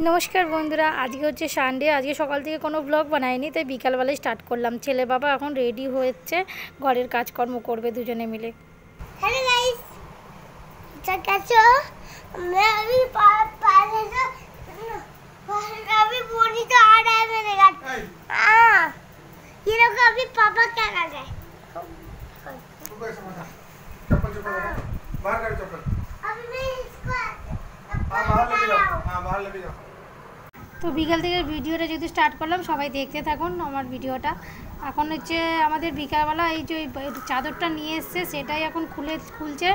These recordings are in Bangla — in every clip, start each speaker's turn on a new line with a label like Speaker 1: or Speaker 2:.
Speaker 1: নমস্কার বন্ধুরা, আজকে হচ্ছে সানডে। আজকে সকাল থেকে কোনো ব্লগ বানাইনি, তাই বিকালবেলায় স্টার্ট করলাম। ছেলে বাবা এখন রেডি হচ্ছে, ঘরের কাজকর্ম করবে দুজনে মিলে।
Speaker 2: হ্যালো গাইস, চাকাচো আমি আমি বনি তো আর আমি দেখা ये लोग अभी पापा क्या कर रहे हैं?
Speaker 3: चप्पल चप्पल बाहर कर चप्पल।
Speaker 2: अभी मैं इसको
Speaker 3: बाहर लेके जाओ।
Speaker 1: তো বিকাল থেকে ভিডিওটা যদি স্টার্ট করলাম, সবাই দেখতে থাকুন আমার ভিডিওটা। এখন হচ্ছে আমাদের বিকালবেলা এই যে চাদরটা নিয়ে এসছে সেটাই এখন খুলছে।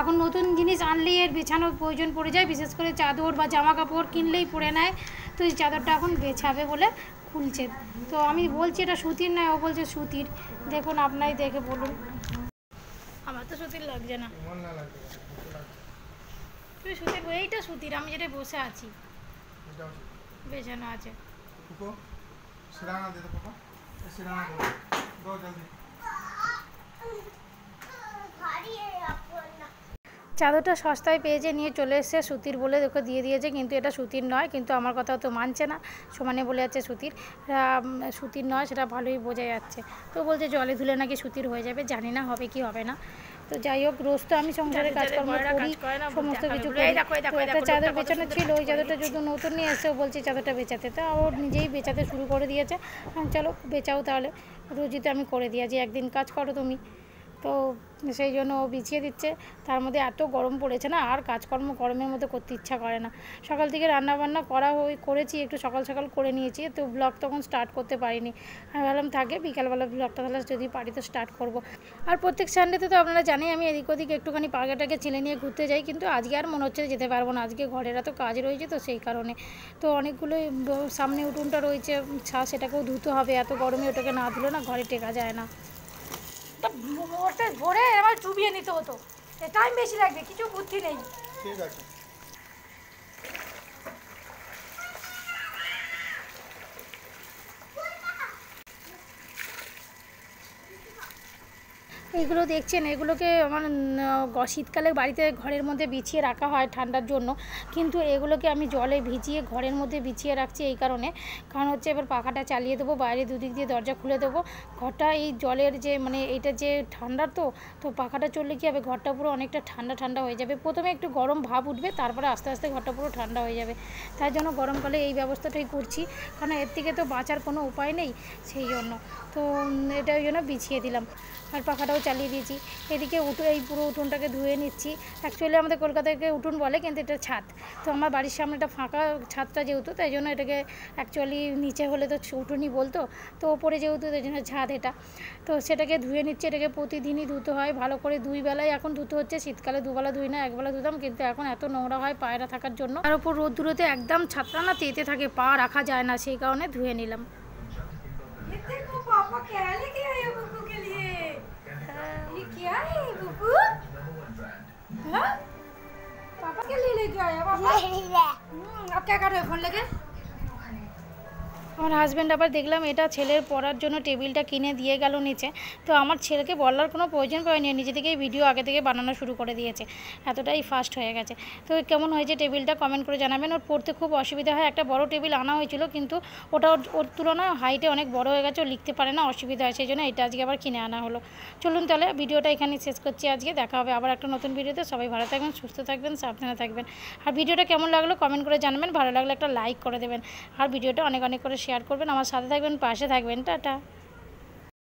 Speaker 1: এখন নতুন জিনিস আনলেই এর বেছানোর প্রয়োজন পড়ে যায়, বিশেষ করে চাদর বা জামা কাপড় কিনলেই পরে নেয়। তো এই চাদরটা এখন বেছাবে বলে খুলছে। তো আমি বলছি এটা সুতির নয়, ও বলছে সুতির। দেখুন, আপনাই দেখে বলুন। আমার তো সুতির লাগছে না, তুই সুতির, এইটা সুতির। আমি যেটা বসে আছি বেছানো আছে।
Speaker 3: सिराना दे दो पापा, सिराना दो जल्दी।
Speaker 1: চাদরটা সস্তায় পেয়েছে, নিয়ে চলে এসছে। সুতির বলে দেখো দিয়ে দিয়েছে, কিন্তু এটা সুতির নয়। কিন্তু আমার কথা তো মানছে না, সমানে বলে যাচ্ছে সুতির। সুতির নয়, সেটা ভালোই বোঝা যাচ্ছে। তো বলছে জলে ধুলে নাকি সুতির হয়ে যাবে, জানি না হবে কি হবে না। তো যাই হোক, রোজ তো আমি সংসারে কাজকর্ম করি, সমস্ত কিছু করি। একটা চাদর বেচানো ছিল, ওই চাদরটা যদি নতুন নিয়ে এসে, ও বলছে চাদরটা বেচাতে। তা ও নিজেই বেচাতে শুরু করে দিয়েছে। চলো বেচাও তাহলে, রোজই তো আমি করে দিয়েছি, একদিন কাজ করো তুমি। তো সেই জন্য ও বিছিয়ে দিচ্ছে। তার মধ্যে এত গরম পড়েছে না, আর কাজকর্ম গরমের মধ্যে করতে ইচ্ছা করে না। সকাল থেকে রান্নাবান্না করেছি, একটু সকাল সকাল করে নিয়েছি। তো ব্লগ তখন স্টার্ট করতে পারিনি। আমি ভাবলাম থাকে বিকালবেলা ব্লগটা তাহলে যদি পারি তো স্টার্ট করব। আর প্রত্যেক সানডেতে তো আপনারা জানেন আমি এদিক ওদিক একটুখানি পাখাটাকে ছেলে নিয়ে ঘুরতে যাই, কিন্তু আজকে আর মনে হচ্ছে যেতে পারবো না। আজকে ঘরের এত কাজ রয়েছে, তো সেই কারণে। তো অনেকগুলোই সামনে উঠোনটা রয়েছে, সেটাকেও ধুতে হবে। এত গরমে ওটাকে না ধুলে না ঘরে টেকা যায় না। ওটা ভরে আমার চুবিয়ে নিতে হতো, টাইম বেশি লাগবে, কিছু বুদ্ধি নেই।
Speaker 3: ঠিক আছে।
Speaker 1: এইগুলো দেখছেন, এগুলোকে আমার শীতকালে বাড়িতে ঘরের মধ্যে বিছিয়ে রাখা হয় ঠান্ডার জন্য। কিন্তু এগুলোকে আমি জলে ভিজিয়ে ঘরের মধ্যে বিছিয়ে রাখছি এই কারণে, কারণ হচ্ছে এবার পাখাটা চালিয়ে দেবো, বাইরে দুদিক দিয়ে দরজা খুলে দেবো। ঘরটা এই জলের যে এইটা যে ঠান্ডা, তো পাখাটা চললে কী হবে, ঘরটা পুরো অনেকটা ঠান্ডা ঠান্ডা হয়ে যাবে। প্রথমে একটু গরম ভাব উঠবে, তারপরে আস্তে আস্তে ঘরটা পুরো ঠান্ডা হয়ে যাবে। তার জন্য গরমকালে এই ব্যবস্থাটাই করছি, কারণ এর থেকে তো বাঁচার কোনো উপায় নেই, সেই জন্য। তো এটা ওই জন্য বিছিয়ে দিলাম, আর পাখাটাও চালিয়ে দিয়েছি। এদিকে এই পুরো উঠোনটাকে ধুয়ে নিচ্ছি। অ্যাকচুয়ালি আমাদের কলকাতাকে উঠোন বলে, কিন্তু এটা ছাদ। তো আমার বাড়ির সামনে একটা ফাঁকা ছাদটা যেহেতু, তাই জন্য এটাকে অ্যাকচুয়ালি নিচে হলে তো উঠোনই বলতো, তো ওপরে যেহেতু তাই জন্য ছাদ এটা। তো সেটাকে ধুয়ে নিচ্ছি। এটাকে প্রতিদিনই ধুতে হয় ভালো করে, 2 বেলায় এখন ধুতে হচ্ছে। শীতকালে 2 বেলা ধুই না, 1 বেলা ধুতাম, কিন্তু এখন এত নোংরা হয় পায়রা থাকার জন্য। তার উপর রোদ্দুরেতে একদম ছাদটা না তেতে থাকে, পা রাখা যায় না, সেই কারণে ধুয়ে নিলাম। ये क्या है बुबू? हाँ? पापा के लिए लेके आया पापा? अब क्या कर रहे हो फोन लेके? আমার হাজব্যান্ড আবার দেখলাম এটা ছেলের পড়ার জন্য টেবিলটা কিনে দিয়ে গেল নিচে। তো আমার ছেলেকে বলার কোনো প্রয়োজন পড়েনি, নিজে থেকেই ভিডিও আগে থেকে বানানো শুরু করে দিয়েছে, এতটাই ফাস্ট হয়ে গেছে। তো কেমন হয়েছে টেবিলটা কমেন্ট করে জানাবেন। ওর পড়তে খুব অসুবিধা হয়। একটা বড় টেবিল আনা হয়েছিল, কিন্তু ওটা ওর তুলনায় হাইটে অনেক বড় হয়ে গেছে, ও লিখতে পারে না, অসুবিধা হয়, সেই জন্য এটা আজকে আবার কিনে আনা হলো। চলুন তাহলে ভিডিওটা এখানে শেষ করছি আজকে। দেখা হবে আবার একটা নতুন ভিডিওতে। সবাই ভালো থাকবেন, সুস্থ থাকবেন, সাবধানে থাকবেন। আর ভিডিওটা কেমন লাগলো কমেন্ট করে জানাবেন, ভালো লাগলে একটা লাইক করে দেবেন, আর ভিডিওটা অনেক অনেক করে শেয়ার করবেন। আমার সাথে থাকবেন, পাশে থাকবেন। টাটা।